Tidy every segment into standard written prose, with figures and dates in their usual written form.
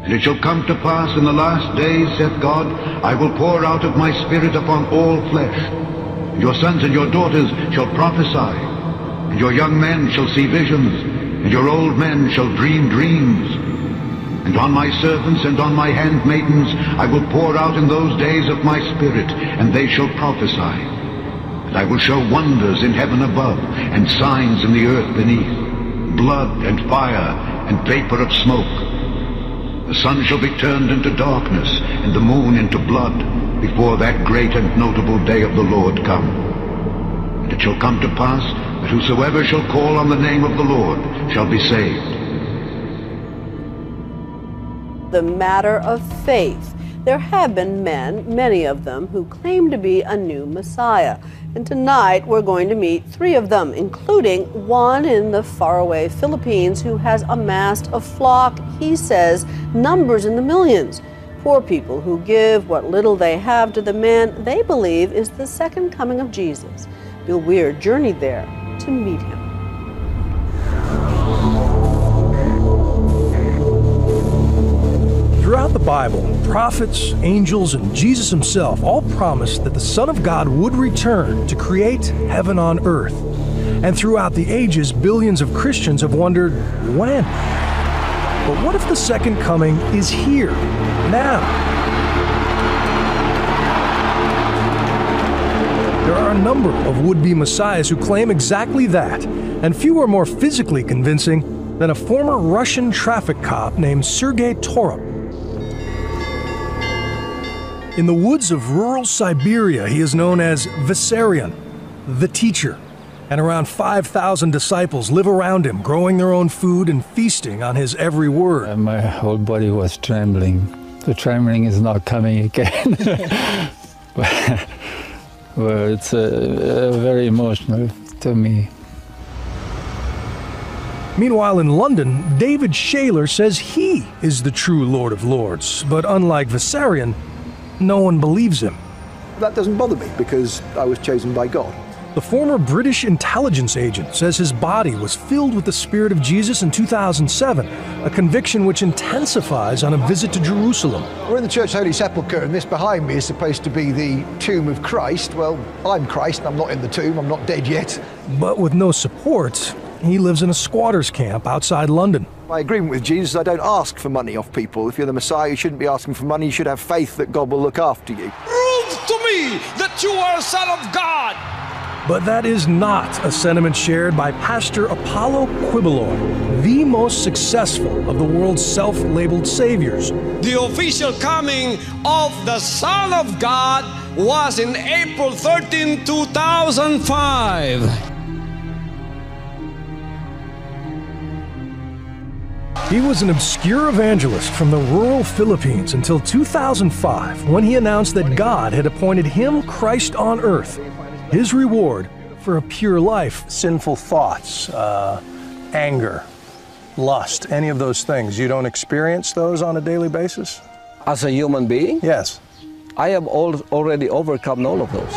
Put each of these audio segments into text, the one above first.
And it shall come to pass in the last days, saith God, I will pour out of my Spirit upon all flesh. And your sons and your daughters shall prophesy, and your young men shall see visions, and your old men shall dream dreams. And on my servants and on my handmaidens I will pour out in those days of my Spirit, and they shall prophesy. And I will show wonders in heaven above, and signs in the earth beneath, blood and fire and vapor of smoke. The sun shall be turned into darkness, and the moon into blood, before that great and notable day of the Lord come. And it shall come to pass that whosoever shall call on the name of the Lord shall be saved. The matter of faith. There have been men, many of them, who claim to be a new Messiah. And tonight we're going to meet 3 of them, including one in the faraway Philippines who has amassed a flock, he says, numbers in the millions. Poor people who give what little they have to the man they believe is the second coming of Jesus. Bill Weir journeyed there to meet him. Throughout the Bible, prophets, angels, and Jesus himself all promised that the Son of God would return to create heaven on earth. And throughout the ages, billions of Christians have wondered, when? But what if the second coming is here, now? There are a number of would-be messiahs who claim exactly that, and few are more physically convincing than a former Russian traffic cop named Sergei Torop. In the woods of rural Siberia, he is known as Vissarion, the teacher, and around 5,000 disciples live around him, growing their own food and feasting on his every word. My whole body was trembling. The trembling is not coming again. Well, it's very emotional to me. Meanwhile, in London, David Shaler says he is the true Lord of Lords, but unlike Vissarion, no one believes him. That doesn't bother me because I was chosen by God. The former British intelligence agent says his body was filled with the Spirit of Jesus in 2007, a conviction which intensifies on a visit to Jerusalem. We're in the Church Holy Sepulchre, and this behind me is supposed to be the tomb of Christ. Well, I'm Christ, and I'm not in the tomb, I'm not dead yet. But with no support, he lives in a squatter's camp outside London. My agreement with Jesus, I don't ask for money off people. If you're the Messiah, you shouldn't be asking for money. You should have faith that God will look after you. Prove to me that you are a son of God. But that is not a sentiment shared by Pastor Apollo Quibelor, the most successful of the world's self-labeled saviors. The official coming of the Son of God was in April 13, 2005. He was an obscure evangelist from the rural Philippines until 2005, when he announced that God had appointed him Christ on earth, his reward for a pure life. Sinful thoughts, anger, lust, any of those things, you don't experience those on a daily basis? As a human being? Yes. I have already overcome all of those.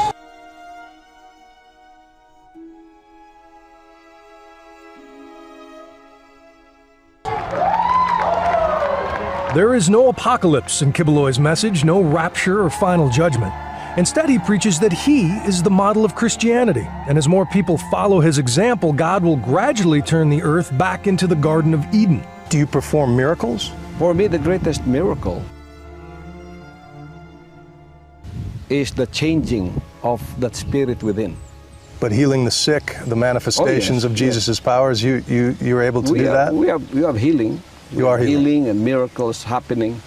There is no apocalypse in Quibelor's message, no rapture or final judgment. Instead, he preaches that he is the model of Christianity, and as more people follow his example, God will gradually turn the earth back into the Garden of Eden. Do you perform miracles? For me, the greatest miracle is the changing of that spirit within. But healing the sick, the manifestations of Jesus' powers, you're able to do that? We have healing. You are healing and miracles happening.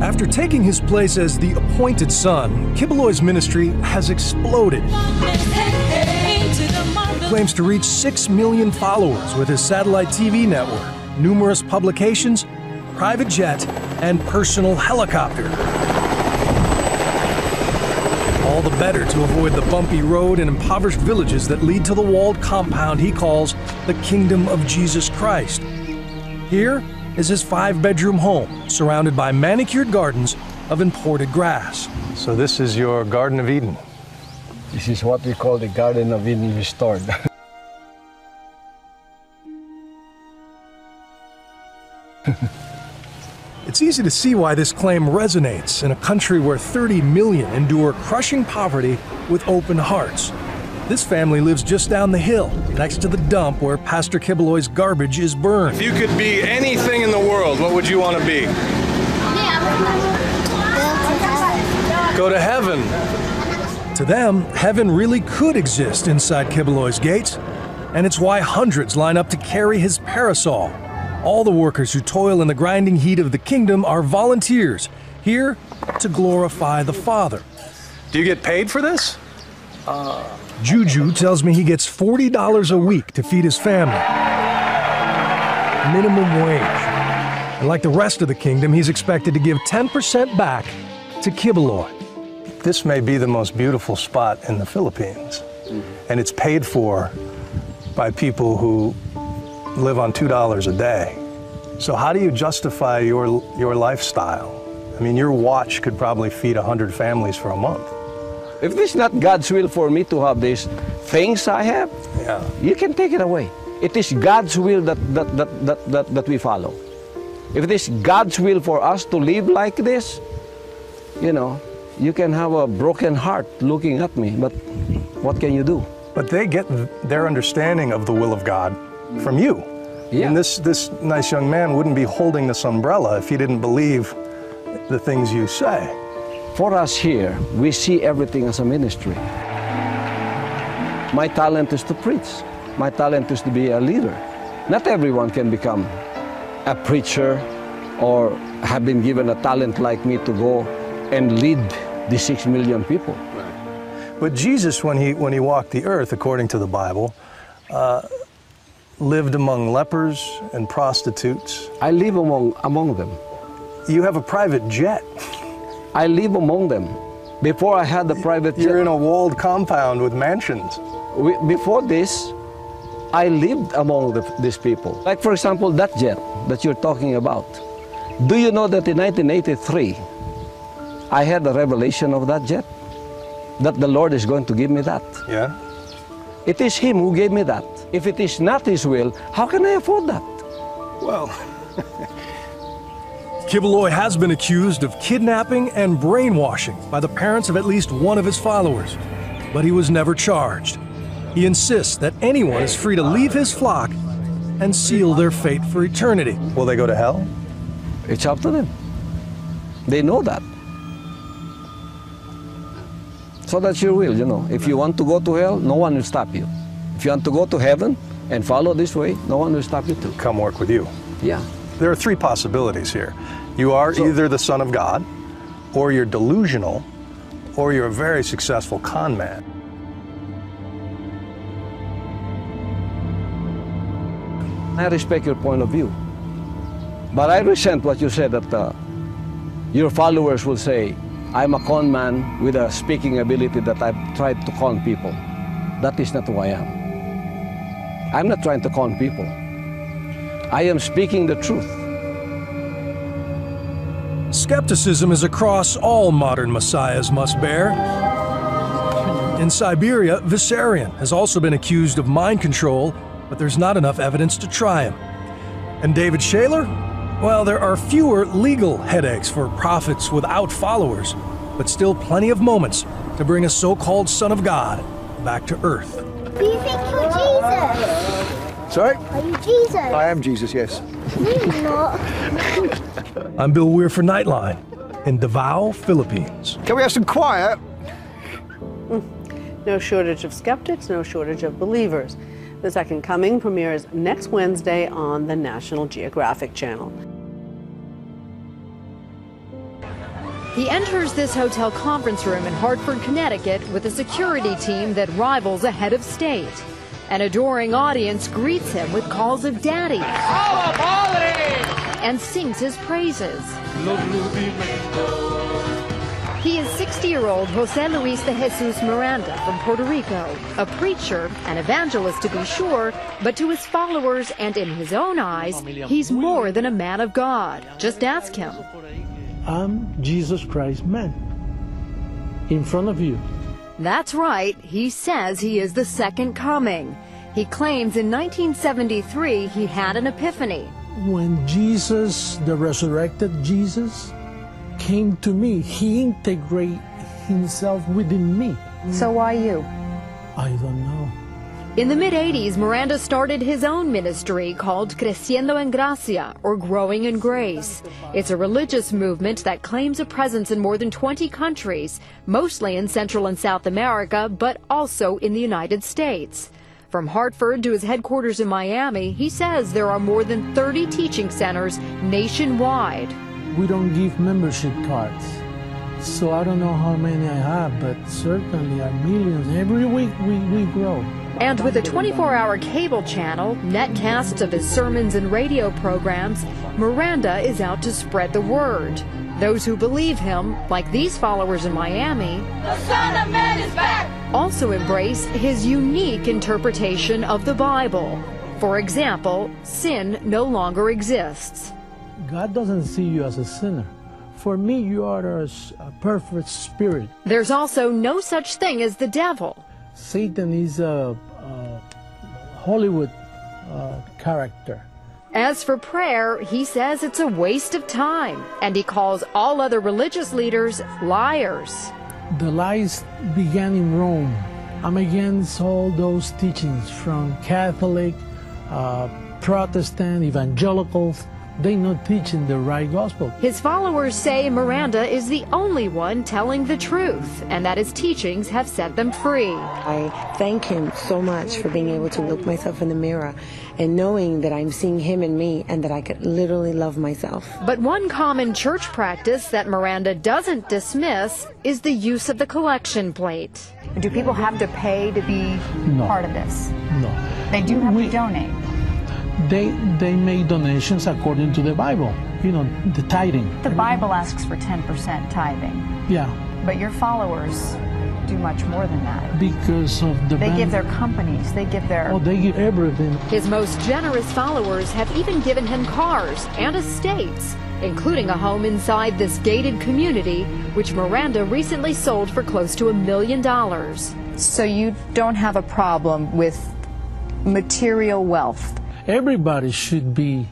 After taking his place as the appointed son, Quibelor's ministry has exploded. He claims to reach 6 million followers with his satellite TV network, numerous publications, private jet, and personal helicopter. All the better to avoid the bumpy road and impoverished villages that lead to the walled compound he calls the Kingdom of Jesus Christ. Here is his 5-bedroom home, surrounded by manicured gardens of imported grass. So this is your Garden of Eden? This is what we call the Garden of Eden restored. It's easy to see why this claim resonates in a country where 30 million endure crushing poverty with open hearts. This family lives just down the hill, next to the dump where Pastor Kibeloy's garbage is burned. If you could be anything in the world, what would you want to be? Go to heaven. To them, heaven really could exist inside Kibeloy's gates, and it's why hundreds line up to carry his parasol. All the workers who toil in the grinding heat of the kingdom are volunteers, here to glorify the Father. Do you get paid for this? Juju tells me he gets $40 a week to feed his family. Minimum wage. And like the rest of the kingdom, he's expected to give 10% back to Kibeloy. This may be the most beautiful spot in the Philippines, and it's paid for by people who live on $2 a day. So how do you justify your lifestyle? I mean, your watch could probably feed 100 families for a month. If it's not God's will for me to have these things I have, you can take it away. It is God's will that we follow. If it is God's will for us to live like this, you know, you can have a broken heart looking at me, but what can you do? But they get their understanding of the will of God from you. Yeah. And this nice young man wouldn't be holding this umbrella if he didn't believe the things you say. For us here, we see everything as a ministry. My talent is to preach. My talent is to be a leader. Not everyone can become a preacher or have been given a talent like me to go and lead the 6 million people. But Jesus, when he walked the earth, according to the Bible, lived among lepers and prostitutes. I live among them. You have a private jet. I live among them. Before I had the private jet. You're in a walled compound with mansions. Before this, I lived among these people. Like, for example, that jet that you're talking about. Do you know that in 1983, I had a revelation of that jet? That the Lord is going to give me that. Yeah? It is Him who gave me that. If it is not His will, how can I afford that? Well... Kibeloy has been accused of kidnapping and brainwashing by the parents of at least one of his followers, but he was never charged. He insists that anyone is free to leave his flock and seal their fate for eternity. Will they go to hell? It's up to them. They know that. So that's your will, you know. If you want to go to hell, no one will stop you. If you want to go to heaven and follow this way, no one will stop you too. Come work with you. Yeah. There are three possibilities here. You are either the Son of God, or you're delusional, or you're a very successful con man. I respect your point of view. But I resent what you said, that your followers will say, I'm a con man with a speaking ability that I've tried to con people. That is not who I am. I'm not trying to con people. I am speaking the truth. Skepticism is a cross all modern messiahs must bear. In Siberia, Vissarion has also been accused of mind control, but there's not enough evidence to try him. And David Shaler? Well, there are fewer legal headaches for prophets without followers, but still plenty of moments to bring a so-called Son of God back to earth. Do you think you're Jesus? Sorry? Are you Jesus? I am Jesus, yes. No, you're not. I'm Bill Weir for Nightline in Davao, Philippines. Can we have some quiet? No shortage of skeptics, no shortage of believers. The Second Coming premieres next Wednesday on the National Geographic Channel. He enters this hotel conference room in Hartford, Connecticut with a security team that rivals a head of state. An adoring audience greets him with calls of daddy and sings his praises. He is 60-year-old Jose Luis de Jesus Miranda from Puerto Rico, a preacher, an evangelist to be sure, but to his followers and in his own eyes, he's more than a man of God. Just ask him. I'm Jesus Christ's man in front of you. That's right, he says he is the Second Coming. He claims in 1973 he had an epiphany. when Jesus, the resurrected Jesus, came to me, he integrated himself within me. So why you? I don't know. In the mid-'80s, Miranda started his own ministry called Creciendo en Gracia, or Growing in Grace. It's a religious movement that claims a presence in more than 20 countries, mostly in Central and South America, but also in the United States. From Hartford to his headquarters in Miami, he says there are more than 30 teaching centers nationwide. We don't give membership cards, so I don't know how many I have, but certainly are millions. Every week we grow. And with a 24-hour cable channel, netcasts of his sermons and radio programs, Miranda is out to spread the word. Those who believe him, like these followers in Miami, the Son of Man is back, also embrace his unique interpretation of the Bible. For example, sin no longer exists. God doesn't see you as a sinner. For me, you are a perfect spirit. There's also no such thing as the devil. Satan is a Hollywood character. As for prayer, he says it's a waste of time, and he calls all other religious leaders liars. The lies began in Rome. I'm against all those teachings from Catholic, Protestant, evangelicals. They're not teaching the right gospel. His followers say Miranda is the only one telling the truth, and that his teachings have set them free. I thank him so much for being able to look myself in the mirror and knowing that I'm seeing him in me and that I could literally love myself. But one common church practice that Miranda doesn't dismiss is the use of the collection plate. Do people have to pay to be part of this? No. They do have to donate. They make donations according to the Bible, the tithing. The Bible asks for 10% tithing. Yeah. But your followers do much more than that. Because of the... They give their companies, they give their... Oh, they give everything. His most generous followers have even given him cars and estates, including a home inside this gated community, which Miranda recently sold for close to $1 million. So you don't have a problem with material wealth? Everybody should be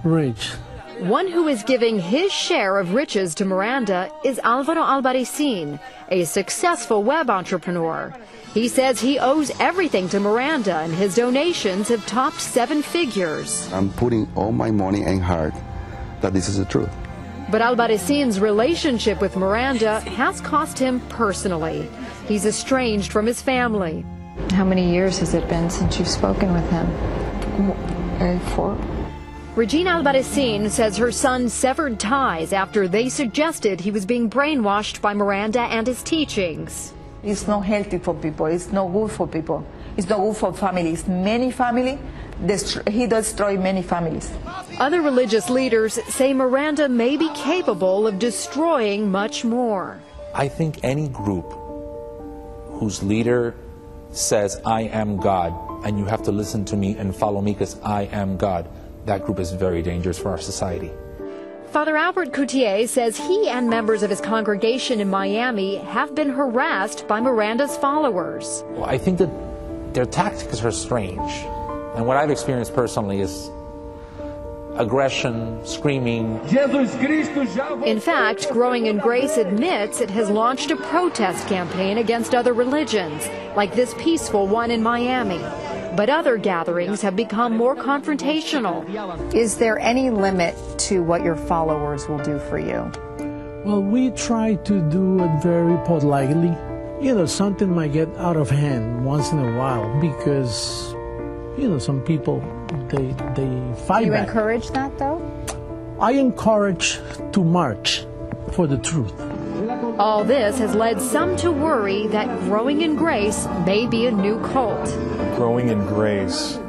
rich. One who is giving his share of riches to Miranda is Alvaro Albarracin, a successful web entrepreneur. He says he owes everything to Miranda, and his donations have topped 7 figures. I'm putting all my money and heart that this is the truth. But Albarracin's relationship with Miranda has cost him personally. He's estranged from his family. How many years has it been since you've spoken with him? 4. Regina Albarracin says her son severed ties after they suggested he was being brainwashed by Miranda and his teachings. It's not healthy for people. It's not good for people. It's not good for families. Many families, he destroyed many families. Other religious leaders say Miranda may be capable of destroying much more. I think any group whose leader says, I am God, and you have to listen to me and follow me because I am God, that group is very dangerous for our society. Father Albert Coutier says he and members of his congregation in Miami have been harassed by Miranda's followers. Well, I think that their tactics are strange. And what I've experienced personally is aggression, screaming. In fact, Growing in Grace admits it has launched a protest campaign against other religions, like this peaceful one in Miami. But other gatherings have become more confrontational. Is there any limit to what your followers will do for you? Well, we try to do it very politely. Something might get out of hand once in a while because, some people, they fight You back. encourage that, though? I encourage to march for the truth. All this has led some to worry that Growing in Grace may be a new cult. Growing in Grace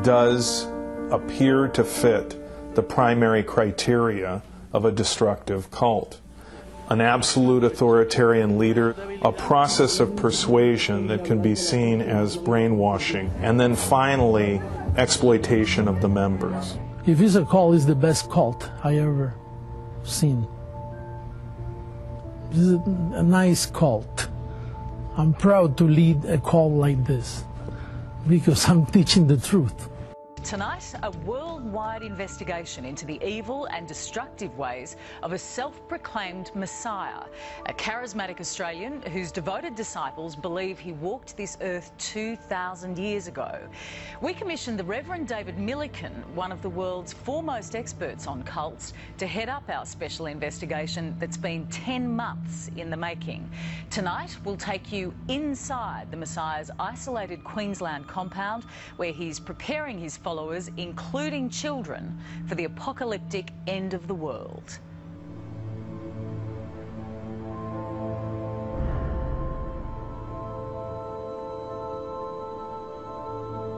does appear to fit the primary criteria of a destructive cult. An absolute authoritarian leader, a process of persuasion that can be seen as brainwashing, and then finally, exploitation of the members. If it's a cult, it's the best cult I ever seen. This is a nice cult. I'm proud to lead a cult like this because I'm teaching the truth. Tonight, a worldwide investigation into the evil and destructive ways of a self-proclaimed Messiah, a charismatic Australian whose devoted disciples believe he walked this earth 2,000 years ago. We commissioned the Reverend David Milliken, one of the world's foremost experts on cults, to head up our special investigation that's been 10 months in the making. Tonight, we'll take you inside the Messiah's isolated Queensland compound, where he's preparing his followers, including children, for the apocalyptic end of the world.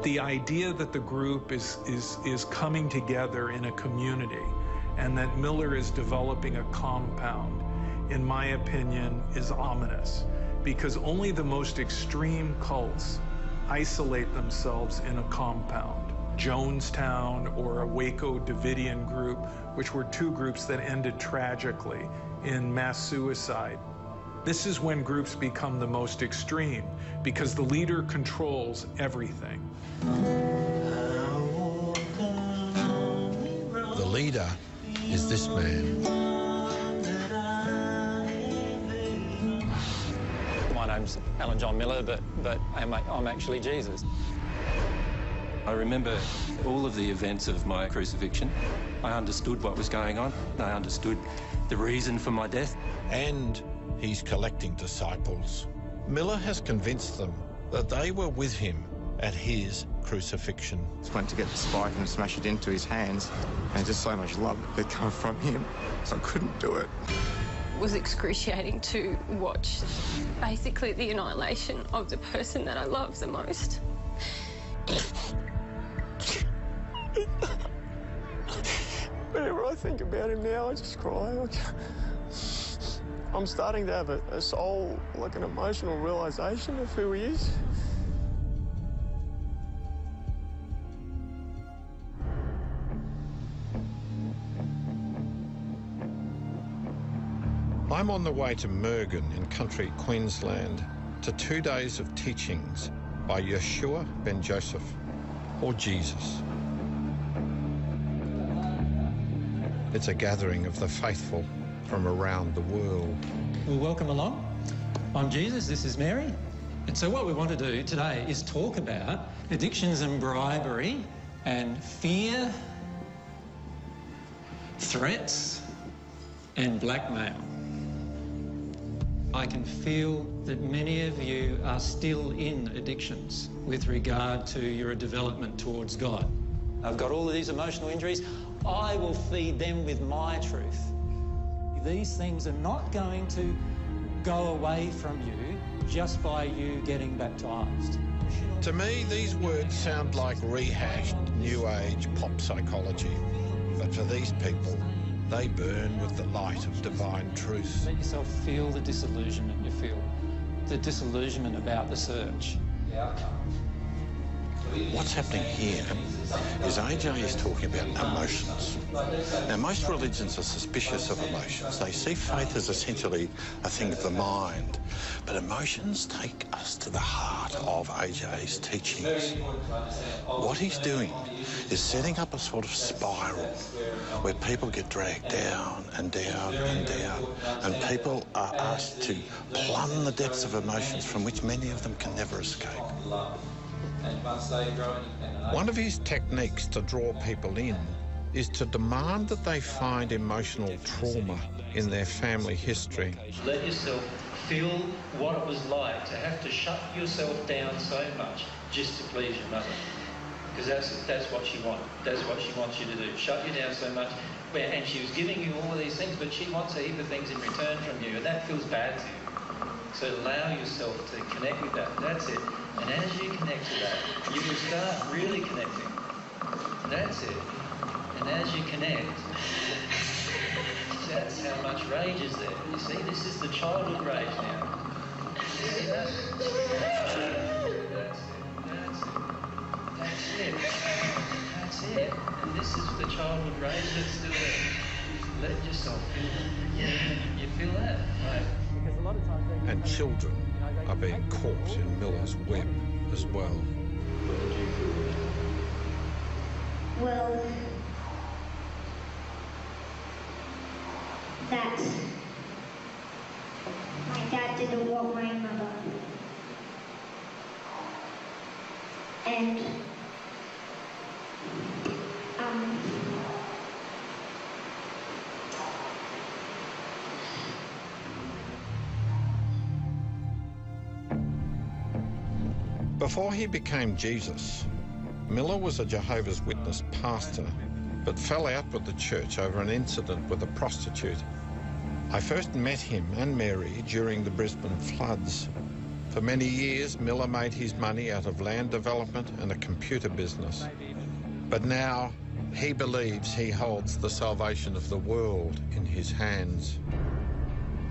The idea that the group is coming together in a community and that Miller is developing a compound, in my opinion, is ominous, because only the most extreme cults isolate themselves in a compound. Jonestown or a Waco Davidian group, which were two groups that ended tragically in mass suicide. This is when groups become the most extreme, because the leader controls everything. The leader is this man. My name's Alan John Miller, but I'm actually Jesus. I remember all of the events of my crucifixion. I understood what was going on. I understood the reason for my death. And he's collecting disciples. Miller has convinced them that they were with him at his crucifixion. Just went to get the spike and smash it into his hands, and just so much love that came from him, so I couldn't do it. It was excruciating to watch basically the annihilation of the person that I love the most. Whenever I think about him now, I just cry. I'm starting to have a soul, like an emotional realisation of who he is. I'm on the way to Murgon in country Queensland to 2 days of teachings by Yeshua ben Joseph, or Jesus. It's a gathering of the faithful from around the world. Well, welcome along. I'm Jesus, this is Mary. And so what we want to do today is talk about addictions and bribery and fear, threats and blackmail. I can feel that many of you are still in addictions with regard to your development towards God. I've got all of these emotional injuries. I will feed them with my truth. These things are not going to go away from you just by you getting baptised. To me, these words sound like rehashed New Age pop psychology. But for these people, they burn with the light of divine truth. Let yourself feel the disillusionment you feel, the disillusionment about the search. What's happening here is AJ is talking about emotions. Now, most religions are suspicious of emotions. They see faith as essentially a thing of the mind. But emotions take us to the heart of AJ's teachings. What he's doing is setting up a sort of spiral where people get dragged down and down and down, and people are asked to plumb the depths of emotions from which many of them can never escape. One of his techniques to draw people in is to demand that they find emotional trauma in their family history. Let yourself feel what it was like to have to shut yourself down so much just to please your mother. Because that's what she wanted. That's what she wants you to do. Shut you down so much. And she was giving you all of these things, but she wants a heap of things in return from you, and that feels bad to you. So allow yourself to connect with that. That's it. And as you connect to that, you will start really connecting. That's it. And as you connect, that's how much rage is there. You see, this is the childhood rage now. You see that? That's it. That's it. That's it. And this is the childhood rage that's still there. Let yourself feel that. Yeah, you feel that, right? Because a lot of times and children are being caught in Miller's web as well. Well, that my dad didn't want my mother. And Before he became Jesus, Miller was a Jehovah's Witness pastor, but fell out with the church over an incident with a prostitute. I first met him and Mary during the Brisbane floods. For many years, Miller made his money out of land development and a computer business. But now, he believes he holds the salvation of the world in his hands.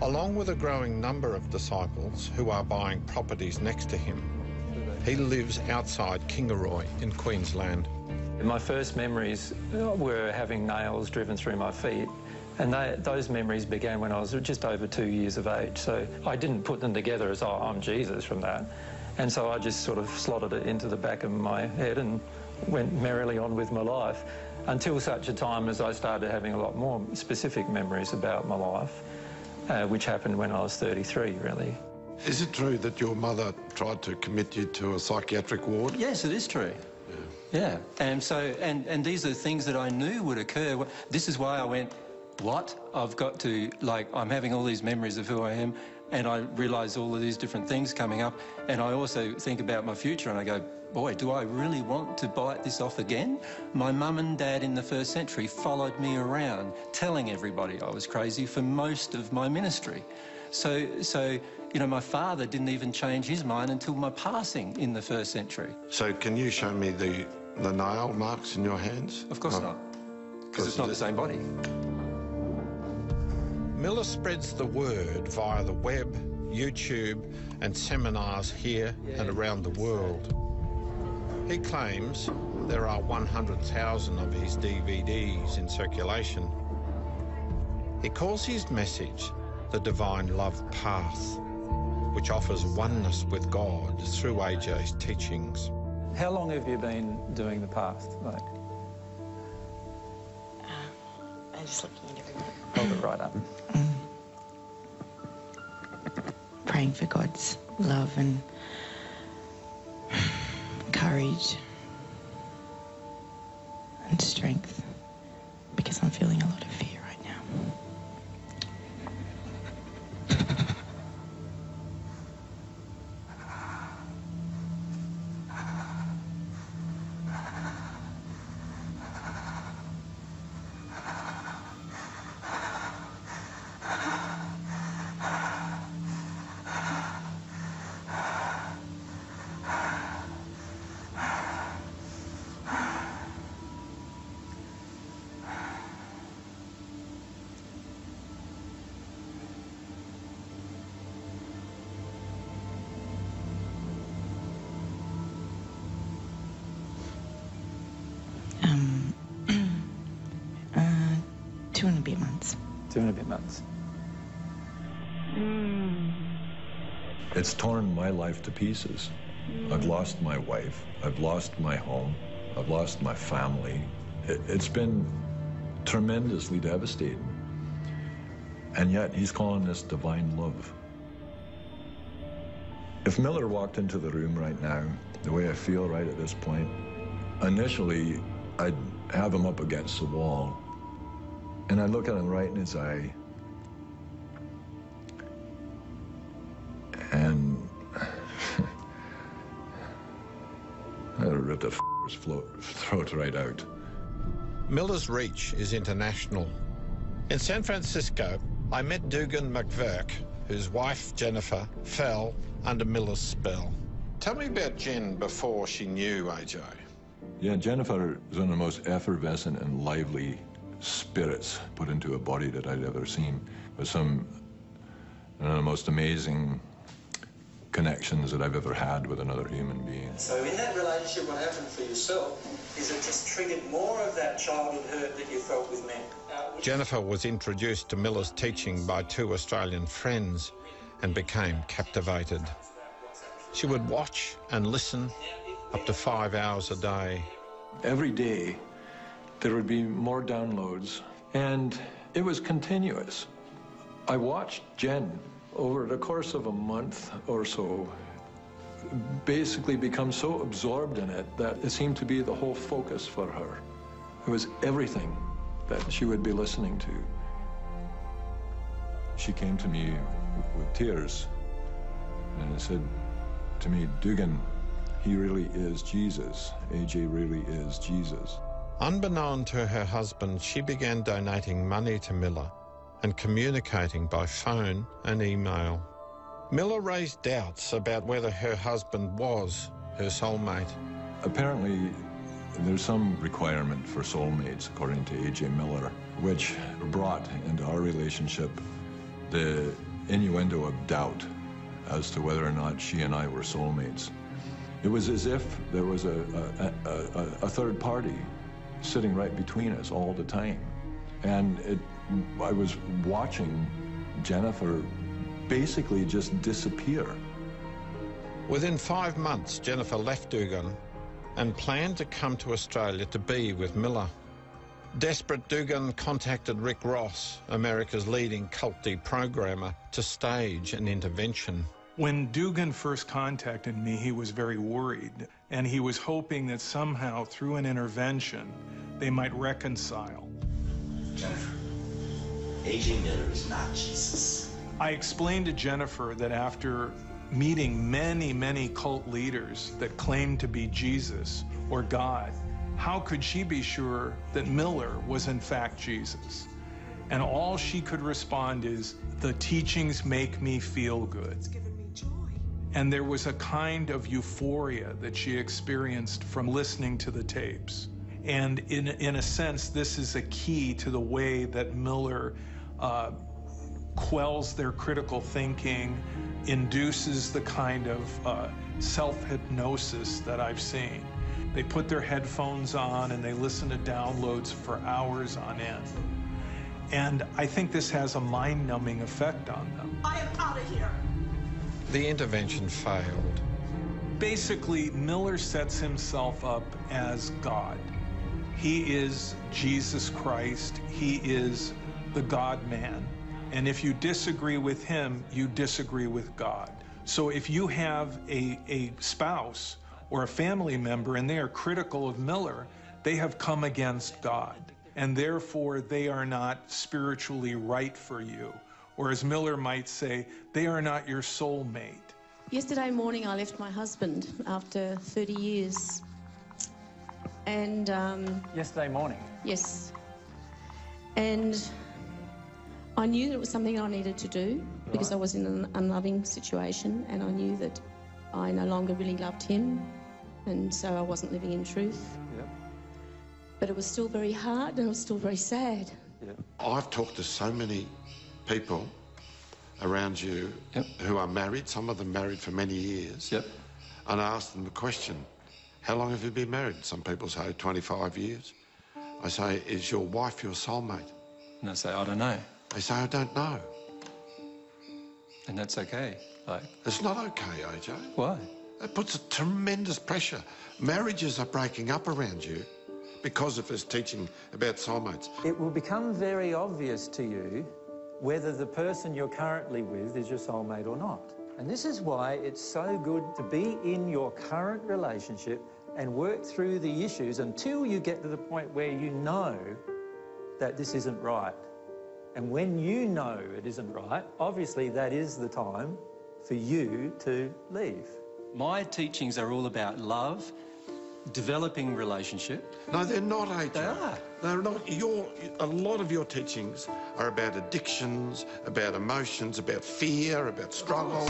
Along with a growing number of disciples who are buying properties next to him, he lives outside Kingaroy in Queensland. My first memories were having nails driven through my feet, and those memories began when I was just over 2 years of age. So I didn't put them together as, oh, I'm Jesus from that. And so I just sort of slotted it into the back of my head and went merrily on with my life until such a time as I started having a lot more specific memories about my life, which happened when I was 33, really. Is it true that your mother tried to commit you to a psychiatric ward? Yes, it is true. Yeah. And so, and these are the things that I knew would occur. This is why I went, what? I've got to, like, I'm having all these memories of who I am, and I realise all of these different things coming up, and I also think about my future, and I go, boy, do I really want to bite this off again? My mum and dad in the first century followed me around, telling everybody I was crazy for most of my ministry. So, you know, my father didn't even change his mind until my passing in the first century. So can you show me the nail marks in your hands? Of course not, because it's not the same body. Miller spreads the word via the web, YouTube, and seminars here and around the world. He claims there are 100,000 of his DVDs in circulation. He calls his message the Divine Love Path, which offers oneness with God through AJ's teachings. How long have you been doing the path? Like? I'm just looking at everyone. Hold it right up. Praying for God's love and courage and strength, because I'm feeling a lot of fear right now. Two and a bit months. 2 and a bit months. It's torn my life to pieces. I've lost my wife. I've lost my home. I've lost my family. It's been tremendously devastating. And yet he's calling this divine love. If Miller walked into the room right now, the way I feel right at this point, initially I'd have him up against the wall and I'd look at him right in his eye and I'd rip the throat right out. Miller's reach is international. In San Francisco, I met Dugan McVerk, whose wife, Jennifer, fell under Miller's spell. Tell me about Jen before she knew AJ. Yeah, Jennifer was one of the most effervescent and lively spirits put into a body that I'd ever seen, with some one of the most amazing connections that I've ever had with another human being. So in that relationship, what happened for yourself is it just triggered more of that childhood hurt that you felt with men. Jennifer was introduced to Miller's teaching by 2 Australian friends and became captivated. She would watch and listen up to 5 hours a day. Every day, there would be more downloads, and it was continuous. I watched Jen over the course of a month or so basically become so absorbed in it that it seemed to be the whole focus for her. It was everything that she would be listening to. She came to me with tears and said to me, Dugan, he really is Jesus. AJ really is Jesus. Unbeknown to her husband, she began donating money to Miller and communicating by phone and email. Miller raised doubts about whether her husband was her soulmate. Apparently, there's some requirement for soulmates, according to A.J. Miller, which brought into our relationship the innuendo of doubt as to whether or not she and I were soulmates. It was as if there was a third party sitting right between us all the time. And I was watching Jennifer basically just disappear. Within 5 months, Jennifer left Dugan and planned to come to Australia to be with Miller. Desperate, Dugan contacted Rick Ross, America's leading cult deprogrammer, to stage an intervention. When Dugan first contacted me, he was very worried, and he was hoping that somehow, through an intervention, they might reconcile. Jennifer, A.J. Miller is not Jesus. I explained to Jennifer that after meeting many, many cult leaders that claimed to be Jesus or God, how could she be sure that Miller was in fact Jesus? And all she could respond is, the teachings make me feel good. And there was a kind of euphoria that she experienced from listening to the tapes. And in a sense, this is a key to the way that Miller quells their critical thinking, induces the kind of self-hypnosis that I've seen. They put their headphones on and they listen to downloads for hours on end. And I think this has a mind-numbing effect on them. I am out of here. The intervention failed. Basically, Miller sets himself up as God. He is Jesus Christ. He is the God-man. And if you disagree with him, you disagree with God. So if you have a spouse or a family member and they are critical of Miller, they have come against God. And therefore, they are not spiritually right for you. Or as Miller might say, they are not your soulmate. Yesterday morning, I left my husband after 30 years. And Yesterday morning? Yes. And I knew that it was something I needed to do because I was in an unloving situation, and I knew that I no longer really loved him, and so I wasn't living in truth. Yep. But it was still very hard, and it was still very sad. Yep. I've talked to so many people around you who are married, some of them married for many years, and I asked them the question, how long have you been married? Some people say 25 years. I say, is your wife your soulmate? And they say, I don't know. They say, I don't know. And that's okay. It's not okay, AJ. Why? It puts a tremendous pressure. Marriages are breaking up around you because of his teaching about soulmates. It will become very obvious to you whether the person you're currently with is your soulmate or not. And this is why it's so good to be in your current relationship and work through the issues until you get to the point where you know that this isn't right. And when you know it isn't right, obviously that is the time for you to leave. My teachings are all about love, developing relationship. No, they're not, AJ. They are. They're not. A lot of your teachings are about addictions, about emotions, about fear, about struggle.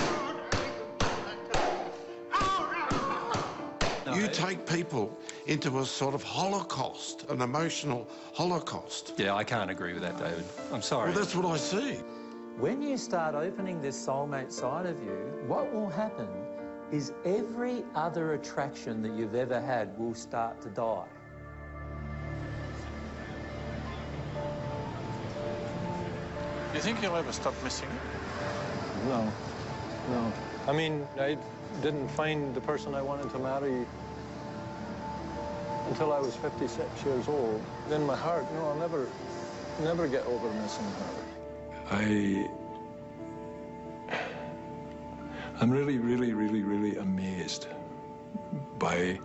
No. You take people into a sort of holocaust, an emotional holocaust. Yeah, I can't agree with that, David. I'm sorry. Well, that's what I see. When you start opening this soulmate side of you, what will happen is every other attraction that you've ever had will start to die. Do you think you'll ever stop missing it? No, no. I mean, I didn't find the person I wanted to marry until I was 56 years old. In my heart, you know, I'll never get over missing her. I'm really, really, really, really amazed by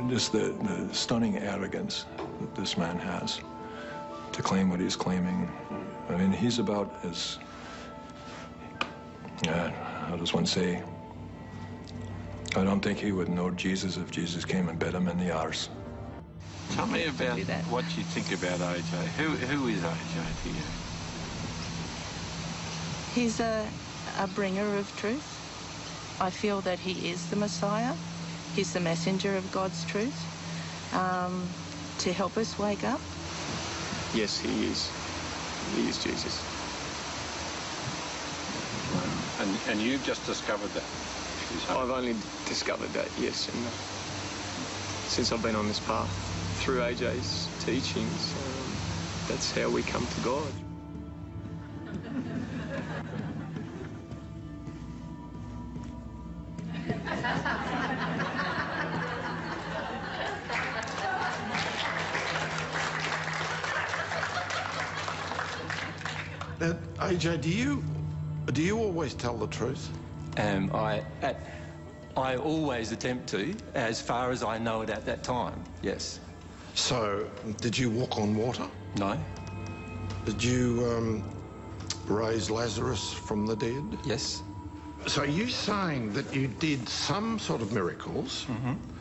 just the stunning arrogance that this man has to claim what he's claiming. I mean, he's about as, how does one say? I don't think he would know Jesus if Jesus came and bit him in the arse. Tell me about what you think about AJ. Who is AJ to you? He's a bringer of truth. I feel that he is the Messiah. He's the messenger of God's truth to help us wake up. Yes, he is. He is Jesus. And you've just discovered that? I've only discovered that, yes, and since I've been on this path. Through AJ's teachings, that's how we come to God. AJ, do you always tell the truth? I always attempt to, as far as I know it at that time, yes. So, did you walk on water? No. Did you raise Lazarus from the dead? Yes. So are you saying that you did some sort of miracles,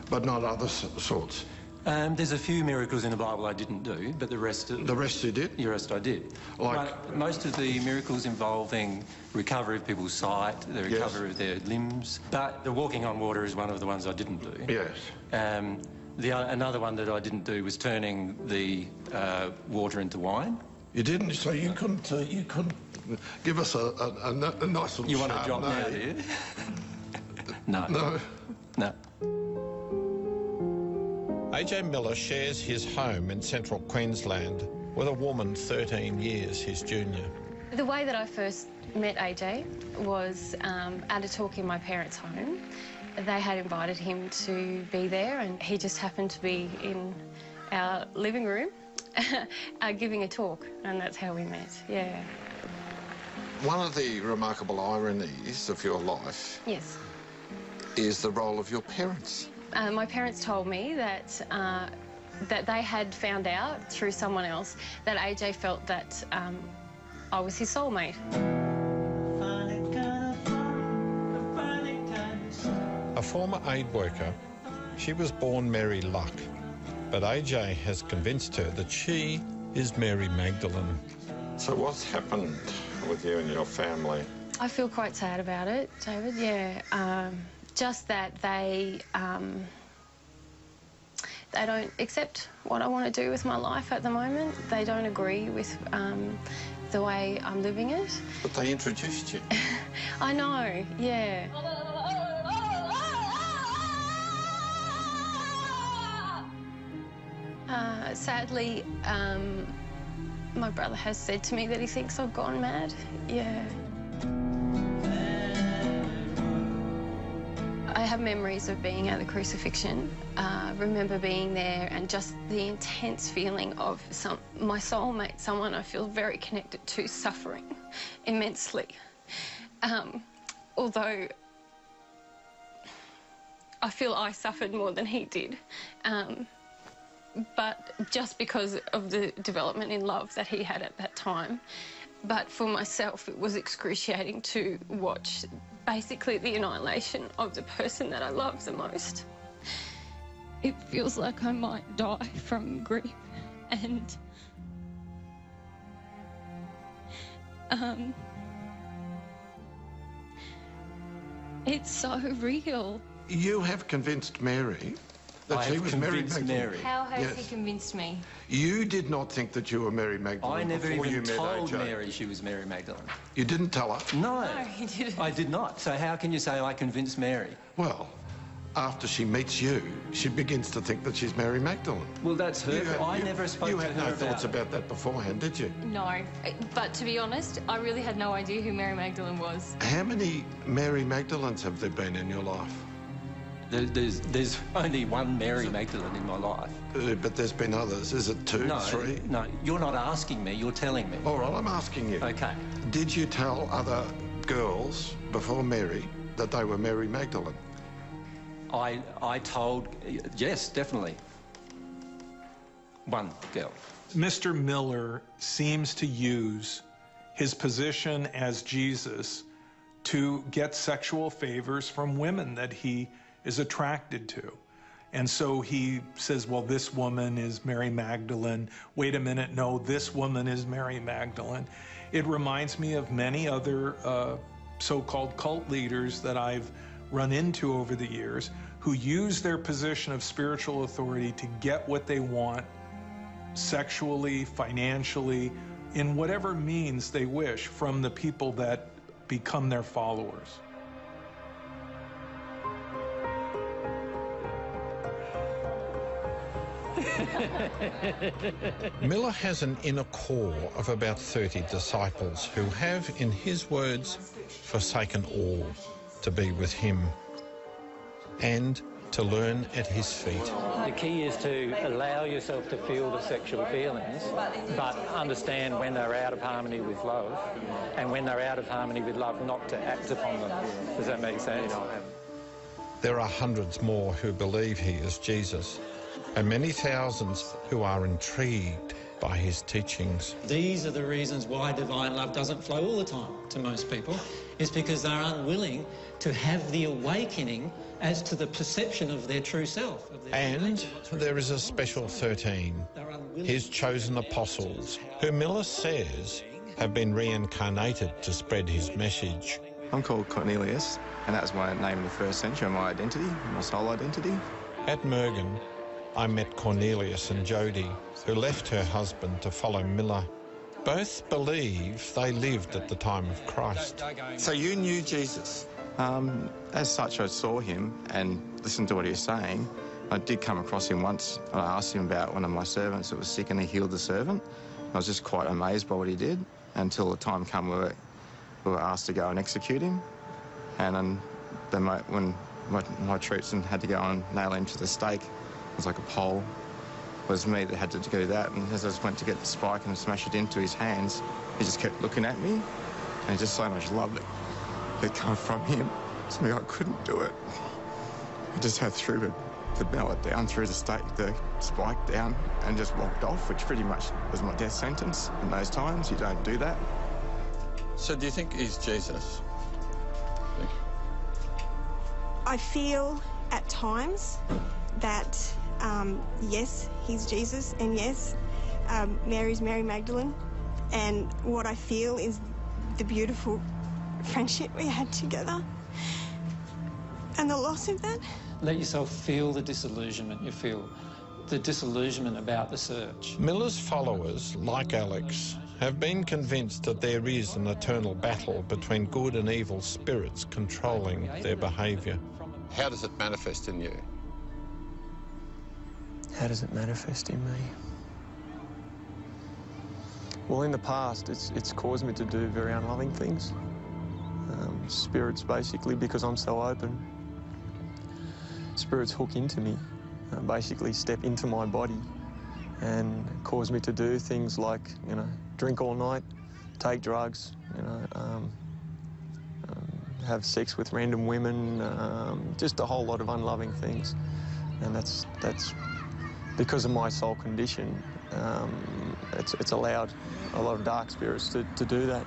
but not other sorts? There's a few miracles in the Bible I didn't do, but the rest... The rest you did? The rest I did. Like? Most of the miracles involving recovery of people's sight, the recovery of their limbs. But the walking on water is one of the ones I didn't do. Yes. Another one that I didn't do was turning the water into wine. You didn't? So you couldn't give us a nice little You want a job now, do you? No. No? No. AJ Miller shares his home in central Queensland with a woman 13 years his junior. The way that I first met AJ was at a talk in my parents' home. They had invited him to be there, and he just happened to be in our living room giving a talk, and that's how we met, yeah. One of the remarkable ironies of your life is the role of your parents. My parents told me that that they had found out through someone else that AJ felt that I was his soulmate. A former aid worker, she was born Mary Luck, but AJ has convinced her that she is Mary Magdalene. So what's happened with you and your family? I feel quite sad about it, David, yeah. Just that they don't accept what I want to do with my life at the moment. They don't agree with the way I'm living it. But they introduced you. I know, yeah. Sadly, my brother has said to me that he thinks I've gone mad, yeah. I have memories of being at the crucifixion. Remember being there and just the intense feeling of my soulmate, someone I feel very connected to, suffering immensely. Although I feel I suffered more than he did. But just because of the development in love that he had at that time. But for myself, it was excruciating to watch basically the annihilation of the person that I love the most. It feels like I might die from grief, and it's so real. You have convinced Mary that she was Mary Magdalene. How has he convinced me? You did not think that you were Mary Magdalene I never before even you met told AJ. Mary she was Mary Magdalene. You didn't tell her? No. No, he didn't. I did not. So how can you say I convinced Mary? Well, after she meets you, she begins to think that she's Mary Magdalene. Well, that's her. I never spoke to her You had no thoughts about that beforehand, did you? No, but to be honest, I really had no idea who Mary Magdalene was. How many Mary Magdalenes have there been in your life? There's only one Mary Magdalene in my life. But there's been others. Is it two, three? No, you're not asking me, you're telling me. All right, I'm asking you. Okay. Did you tell other girls before Mary that they were Mary Magdalene? I told, yes, definitely. One girl. Mr. Miller seems to use his position as Jesus to get sexual favors from women that he is attracted to. And so he says, well, this woman is Mary Magdalene. Wait a minute, no, this woman is Mary Magdalene. It reminds me of many other so-called cult leaders that I've run into over the years who use their position of spiritual authority to get what they want sexually, financially, in whatever means they wish from the people that become their followers. Miller has an inner core of about 30 disciples who have, in his words, forsaken all to be with him and to learn at his feet. The key is to allow yourself to feel the sexual feelings, but understand when they're out of harmony with love, and when they're out of harmony with love, not to act upon them. Does that make sense? There are hundreds more who believe he is Jesus, and many thousands who are intrigued by his teachings. These are the reasons why divine love doesn't flow all the time to most people, is because they're unwilling to have the awakening as to the perception of their true self. And there is a special 13, his chosen apostles, who Miller says have been reincarnated to spread his message. I'm called Cornelius, and that was my name in the first century, my identity, my soul identity. At Mergen, I met Cornelius and Jody, who left her husband to follow Miller. Both believe they lived at the time of Christ. So you knew Jesus? As such, I saw him and listened to what he was saying. I did come across him once, and I asked him about one of my servants that was sick, and he healed the servant. I was just quite amazed by what he did until the time came where we were asked to go and execute him. And then when my troops had to go and nail him to the stake, it was like a pole. It was me that had to do that, and as I just went to get the spike and smash it into his hands, he just kept looking at me, and just so much love that came from him. To me, I couldn't do it. I just had threw the mallet down, threw the spike down, and just walked off, which pretty much was my death sentence in those times. You don't do that. So do you think he's Jesus? I feel at times that, yes, he's Jesus, and yes, Mary's Mary Magdalene. And what I feel is the beautiful friendship we had together and the loss of that. Let yourself feel the disillusionment you feel, the disillusionment about the search. Miller's followers, like Alex, have been convinced that there is an eternal battle between good and evil spirits controlling their behaviour. How does it manifest in you? How does it manifest in me? Well, in the past, it's caused me to do very unloving things. Spirits, basically, because I'm so open, spirits hook into me, basically step into my body and cause me to do things like, drink all night, take drugs, have sex with random women, just a whole lot of unloving things. And that's because of my soul condition. It's allowed a lot of dark spirits to do that.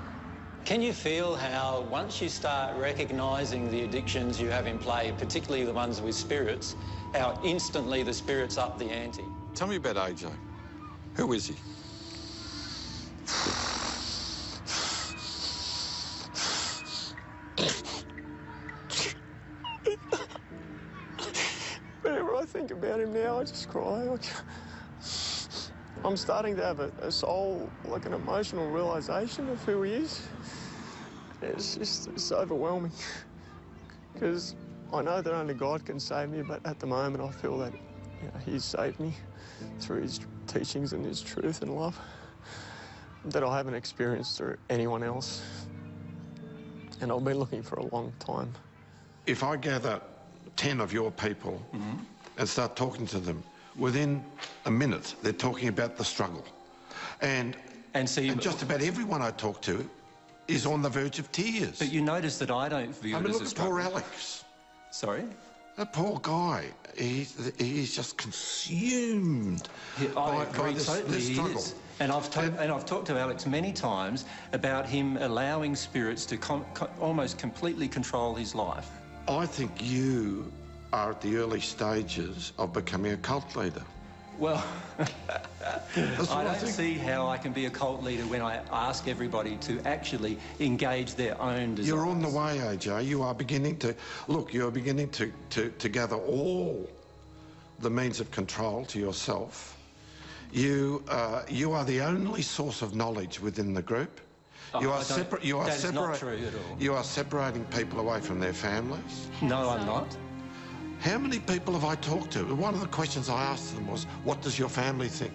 Can you feel how once you start recognising the addictions you have in play, particularly the ones with spirits, how instantly the spirits up the ante? Tell me about AJ. Who is he? Whenever I think about him now, I just cry. I'm starting to have a soul, like an emotional realisation of who he is. It's overwhelming, because I know that only God can save me, but at the moment I feel that he's saved me through his teachings and his truth and love that I haven't experienced through anyone else. And I've been looking for a long time. If I gather 10 of your people and start talking to them, within a minute, they're talking about the struggle. And just about everyone I talk to is on the verge of tears. But you notice that I don't view it as a struggle. Look at poor Alex. Sorry? That poor guy, he's just consumed by this struggle. And I've talked to Alex many times about him allowing spirits to almost completely control his life. I think you are at the early stages of becoming a cult leader. Well, I don't see how I can be a cult leader when I ask everybody to actually engage their own desires. You're on the way, AJ. You are beginning to... Look, you are beginning to gather all the means of control to yourself. You are the only source of knowledge within the group. That's not true at all. You are separating people away from their families. No, I'm not. How many people have I talked to? One of the questions I asked them was, what does your family think?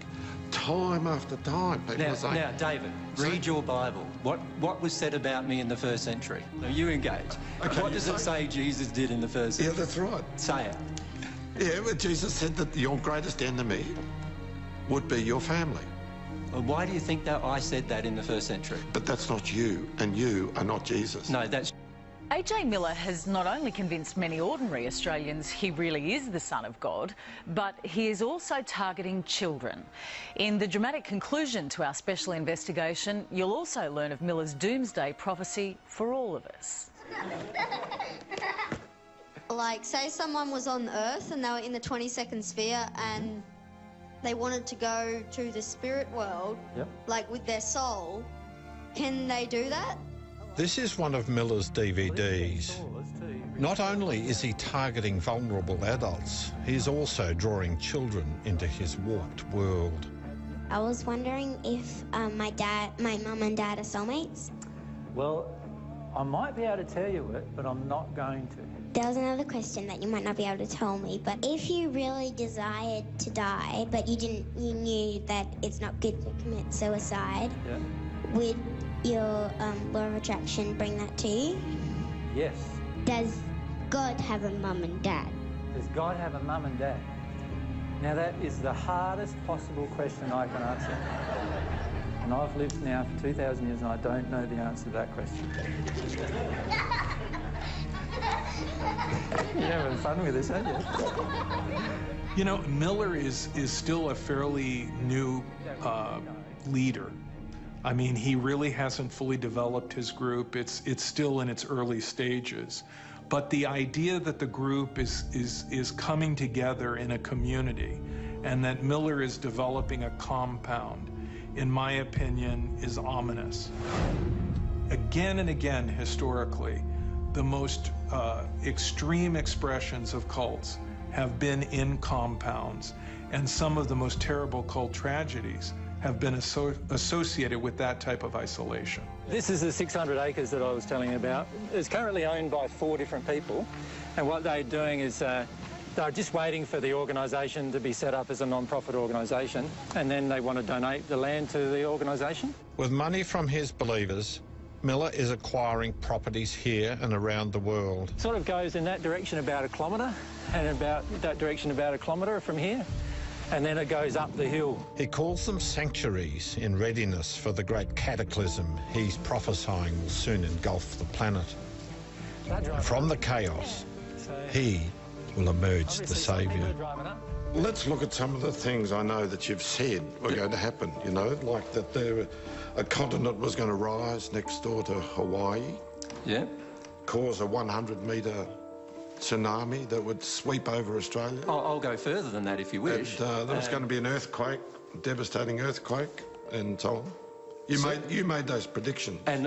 Time after time, people are saying... Now, David, read your Bible. What was said about me in the first century? Now, you engage. Okay, what does it say Jesus did in the first century? Yeah, that's right. Say it. Yeah, but Jesus said that your greatest enemy would be your family. Well, why do you think that I said that in the first century? But that's not you, and you are not Jesus. No, that's... AJ Miller has not only convinced many ordinary Australians he really is the Son of God, but he is also targeting children. In the dramatic conclusion to our special investigation, you'll also learn of Miller's doomsday prophecy for all of us. Like, say someone was on Earth and they were in the 22nd sphere and they wanted to go to the spirit world, like with their soul, can they do that? This is one of Miller's DVDs. Not only is he targeting vulnerable adults, he's also drawing children into his warped world. I was wondering if my mum and dad are soulmates. Well, I might be able to tell you it, but I'm not going to. There was another question that you might not be able to tell me, but if you really desired to die, but you knew that it's not good to commit suicide, would your law of attraction bring that to you? Yes. Does God have a mum and dad? Does God have a mum and dad? Now that is the hardest possible question I can answer. And I've lived now for 2,000 years and I don't know the answer to that question. You're having fun with this, aren't you? You know, Miller is still a fairly new leader. I mean, he really hasn't fully developed his group. It's still in its early stages. But the idea that the group is coming together in a community and that Miller is developing a compound, in my opinion, is ominous. Again and again, historically, the most extreme expressions of cults have been in compounds, and some of the most terrible cult tragedies have been associated with that type of isolation. This is the 600 acres that I was telling you about. It's currently owned by 4 different people, and what they're doing is they're just waiting for the organisation to be set up as a non-profit organisation, and then they want to donate the land to the organisation. With money from his believers, Miller is acquiring properties here and around the world. It sort of goes in that direction about 1 kilometre, and about that direction about 1 kilometre from here. And then it goes up the hill. He calls them sanctuaries in readiness for the great cataclysm he's prophesying will soon engulf the planet. From the chaos, he will emerge the saviour. Let's look at some of the things I know that you've said were going to happen, you know, like that a continent was going to rise next door to Hawaii. Yeah. Cause a 100-metre tsunami that would sweep over Australia. I'll go further than that if you wish. And there was going to be an earthquake, a devastating earthquake, and so on. You made those predictions. And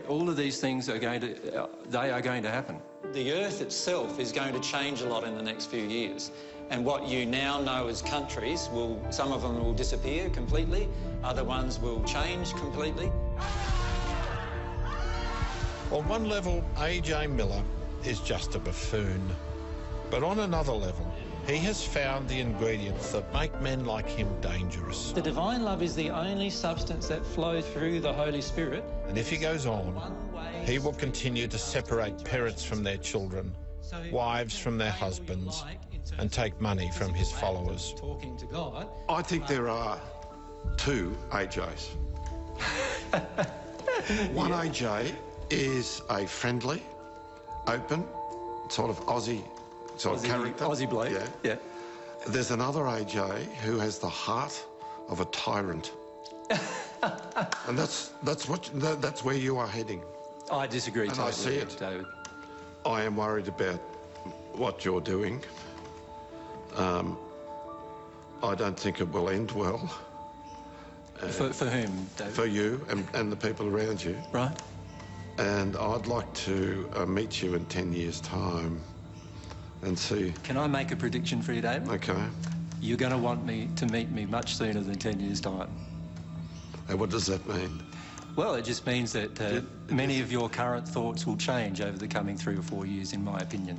all of these things are going to happen. The Earth itself is going to change a lot in the next few years. And what you now know as countries some of them will disappear completely, other ones will change completely. On one level, AJ Miller is just a buffoon. But on another level, he has found the ingredients that make men like him dangerous. The divine love is the only substance that flows through the Holy Spirit. And if he goes on, he will continue to separate parents from their children wives from their husbands, and take money from his followers. Talking to God. I think there are two AJs. One AJ is a friendly, open, sort of Aussie character. Aussie bloke. Yeah. There's another AJ who has the heart of a tyrant. And that's where you are heading. I disagree and totally, I see it. David. I am worried about what you're doing. I don't think it will end well. For whom, David? For you and the people around you. Right. And I'd like to meet you in 10 years' time and see... Can I make a prediction for you, David? Okay. You're going to want me to meet me much sooner than 10 years' time. And what does that mean? Well, it just means that many of your current thoughts will change over the coming 3 or 4 years, in my opinion.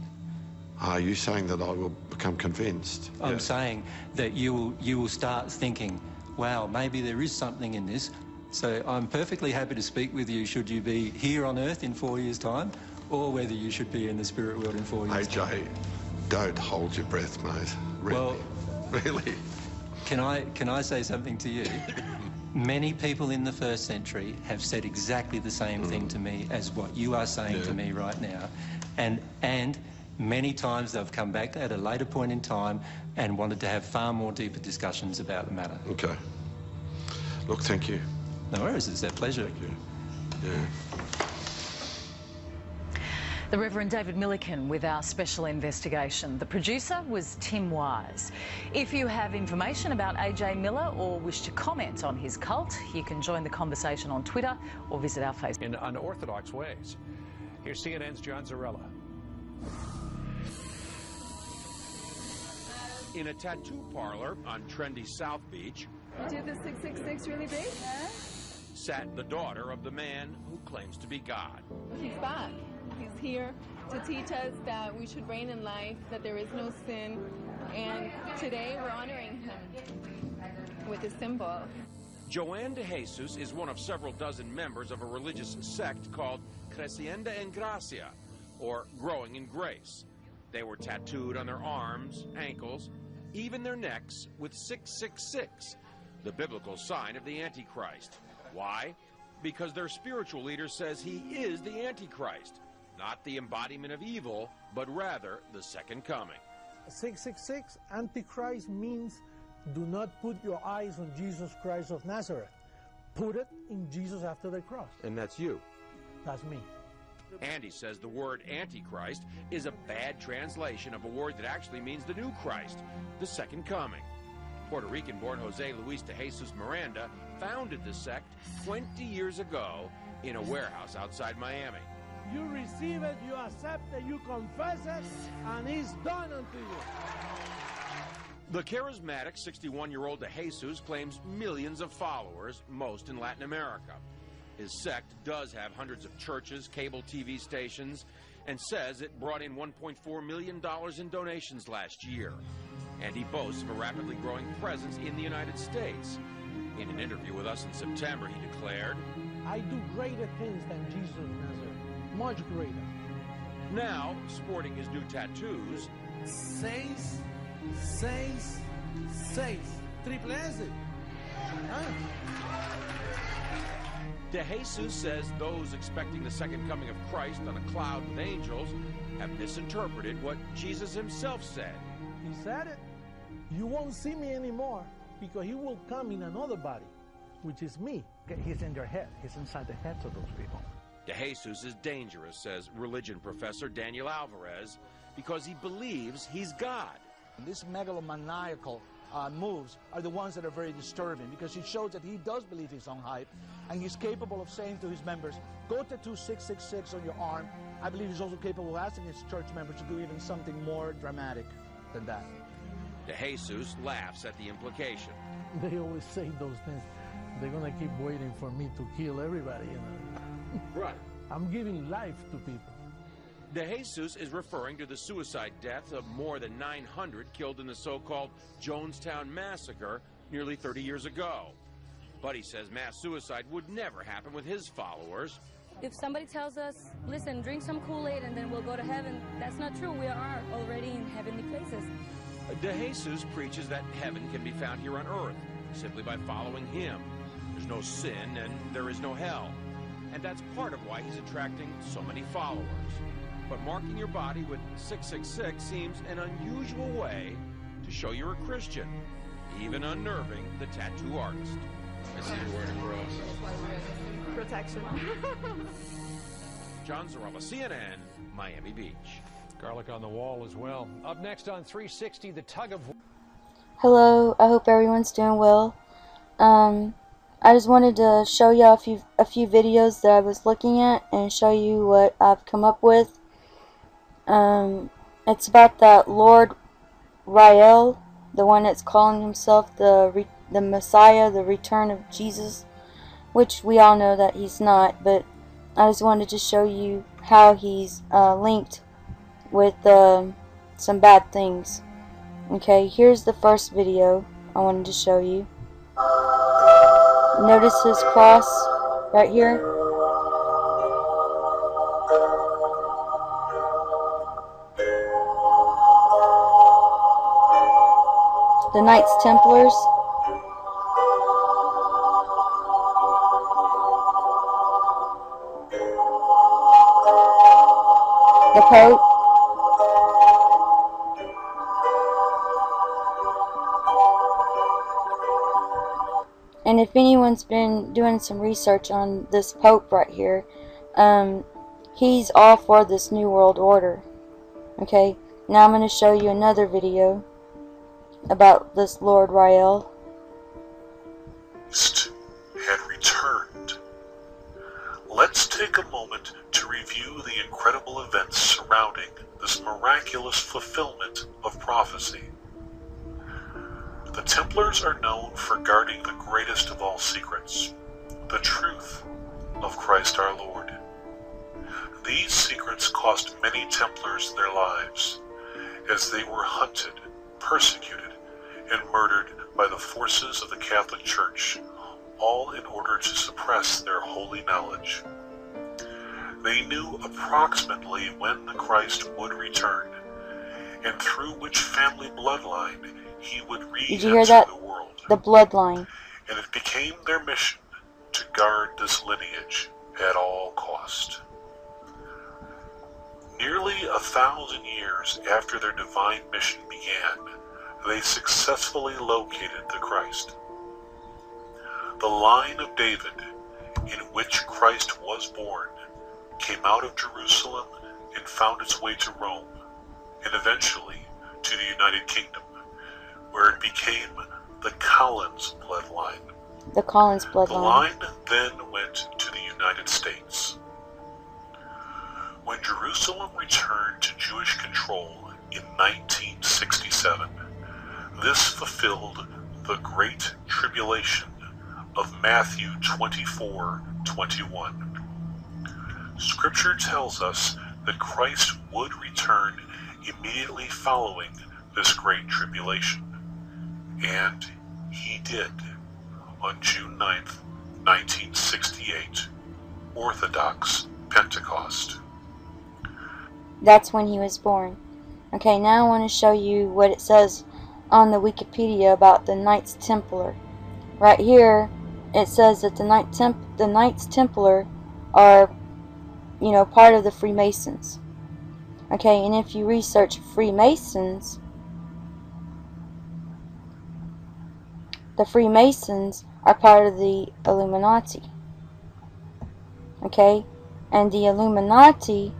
Are you saying that I will become convinced? I'm saying that you will start thinking, wow, maybe there is something in this. So I'm perfectly happy to speak with you should you be here on Earth in 4 years' time, or whether you should be in the spirit world in 4 years' time. AJ, don't hold your breath, mate. Really. Well, really. Can I say something to you? Many people in the first century have said exactly the same thing to me as what you are saying to me right now. And many times they've come back at a later point in time and wanted to have far more deeper discussions about the matter. Okay. Look, thank you. No worries, it's our pleasure. Thank you. Yeah. The Reverend David Milliken with our special investigation. The producer was Tim Wise. If you have information about AJ Miller or wish to comment on his cult, you can join the conversation on Twitter or visit our Facebook. In unorthodox ways. Here's CNN's John Zarella. In a tattoo parlor on trendy South Beach, Did the 666 really big? sat the daughter of the man who claims to be God. He's back. He's here to teach us that we should reign in life, that there is no sin, and today we're honoring him with a symbol. Joanne de Jesus is one of several dozen members of a religious sect called Creciendo en Gracia, or Growing in Grace. They were tattooed on their arms, ankles, even their necks with 666, the biblical sign of the Antichrist. Why? Because their spiritual leader says he is the Antichrist, not the embodiment of evil, but rather the second coming. 666, Antichrist, means do not put your eyes on Jesus Christ of Nazareth. Put it in Jesus after the cross. And that's you. That's me. Andy says the word Antichrist is a bad translation of a word that actually means the new Christ, the second coming. Puerto Rican-born Jose Luis de Jesus Miranda founded the sect 20 years ago in a warehouse outside Miami. You receive it, you accept it, you confess it, and it's done unto you. The charismatic 61-year-old de Jesus claims millions of followers, most in Latin America. His sect does have hundreds of churches, cable TV stations, and says it brought in $1.4 million in donations last year. And he boasts of a rapidly growing presence in the United States. In an interview with us in September, he declared, I do greater things than Jesus of Nazareth, much greater. Now, sporting his new tattoos, 6, 6, 6, triple S. De Jesus says those expecting the second coming of Christ on a cloud with angels have misinterpreted what Jesus himself said. He said it. You won't see me anymore because he will come in another body, which is me. He's in their head. He's inside the heads of those people. De Jesus is dangerous, says religion professor Daniel Alvarez, because he believes he's God. These megalomaniacal moves are the ones that are very disturbing because it shows that he does believe his own hype and he's capable of saying to his members, go tattoo 666 on your arm. I believe he's also capable of asking his church members to do even something more dramatic than that. De Jesus laughs at the implication. They always say those things. They're going to keep waiting for me to kill everybody. You know? Right. I'm giving life to people. De Jesus is referring to the suicide deaths of more than 900 killed in the so-called Jonestown Massacre nearly 30 years ago. But he says mass suicide would never happen with his followers. if somebody tells us, listen, drink some Kool-Aid and then we'll go to heaven, that's not true. We are already in heavenly places. De Jesus preaches that heaven can be found here on earth simply by following him. There's no sin and there is no hell. And that's part of why he's attracting so many followers. But marking your body with 666 seems an unusual way to show you're a Christian, even unnerving the tattoo artist. I see you wearing a cross. Protection. John Zarrella, CNN, Miami Beach. Garlic on the wall as well. Up next on 360, the tug of... Hello, I hope everyone's doing well. I just wanted to show you a few videos that I was looking at and show you what I've come up with. It's about that Lord Rael, the one that's calling himself the Messiah, the return of Jesus, which we all know that he's not, but I just wanted to show you how he's linked with some bad things. Okay, here's the first video I wanted to show you. Notice his cross right here. The Knights Templars. The Pope. And if anyone's been doing some research on this Pope right here, he's all for this New World Order. Okay, now I'm going to show you another video about this Lord Rael. Had returned. Let's take a moment to review the incredible events surrounding this miraculous fulfillment of prophecy. The Templars are known for guarding the greatest of all secrets, the truth of Christ our Lord. These secrets cost many Templars their lives, as they were hunted, persecuted, and murdered by the forces of the Catholic Church, all in order to suppress their holy knowledge. They knew approximately when the Christ would return, and through which family bloodline he would Did you hear that? The bloodline. And it became their mission to guard this lineage at all cost. Nearly 1,000 years after their divine mission began, they successfully located the Christ. The line of David, in which Christ was born, came out of Jerusalem and found its way to Rome, and eventually to the United Kingdom, where it became the Collins bloodline. The Collins bloodline. The line then went to the United States. When Jerusalem returned to Jewish control in 1967, this fulfilled the Great Tribulation of Matthew 24:21. Scripture tells us that Christ would return immediately following this Great Tribulation. And he did on June 9th, 1968, Orthodox Pentecost. That's when he was born. Okay, now I want to show you what it says on the Wikipedia about the Knights Templar. Right here, it says that the Knights Templar are, part of the Freemasons. Okay, and if you research Freemasons, the Freemasons are part of the Illuminati. Okay, and the Illuminati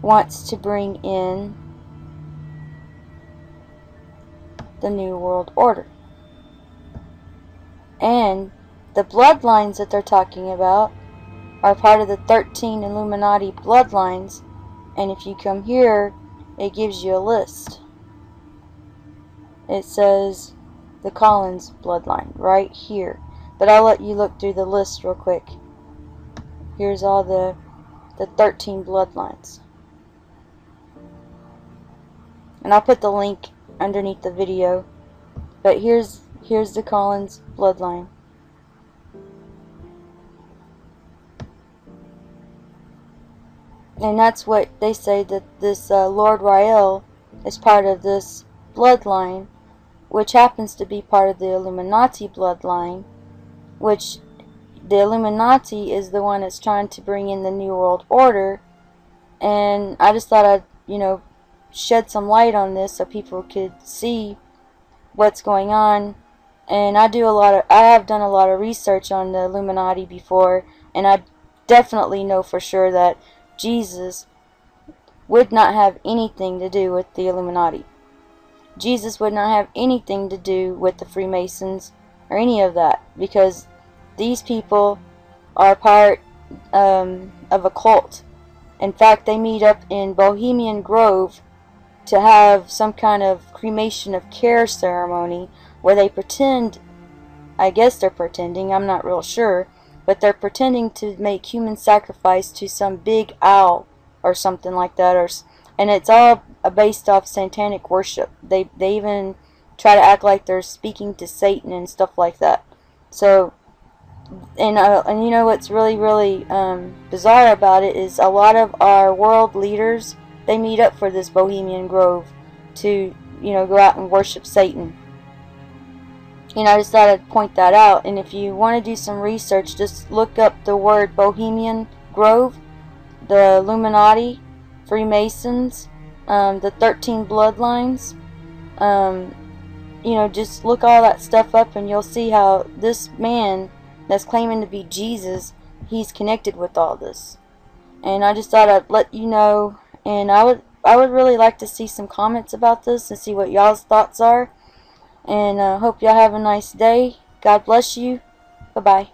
wants to bring in the New World Order. And the bloodlines that they're talking about are part of the 13 Illuminati bloodlines, and if you come here, it gives you a list. It says the Collins bloodline right here, but I'll let you look through the list real quick. Here's all the 13 bloodlines, and I'll put the link underneath the video, but here's the Collins bloodline. And that's what they say, that this Lord Rael is part of this bloodline, which happens to be part of the Illuminati bloodline, which the Illuminati is the one that's trying to bring in the New World Order. And I just thought I'd, shed some light on this so people could see what's going on. And I have done a lot of research on the Illuminati before, and I definitely know for sure that Jesus would not have anything to do with the Illuminati. Jesus would not have anything to do with the Freemasons or any of that, because these people are part of a cult. In fact, they meet up in Bohemian Grove to have some kind of cremation of care ceremony where they pretend, I guess they're pretending, I'm not real sure, but they're pretending to make human sacrifice to some big owl or something like that, and it's all based off satanic worship. They even try to act like they're speaking to Satan and stuff like that. So, and you know what's really, really bizarre about it is a lot of our world leaders, they meet up for this Bohemian Grove to, go out and worship Satan. I just thought I'd point that out. And if you want to do some research, just look up the word Bohemian Grove, the Illuminati, Freemasons, the 13 bloodlines. Just look all that stuff up and you'll see how this man that's claiming to be Jesus, he's connected with all this. And I just thought I'd let you know, and I would really like to see some comments about this and see what y'all's thoughts are. And hope y'all have a nice day. God bless you. Bye-bye.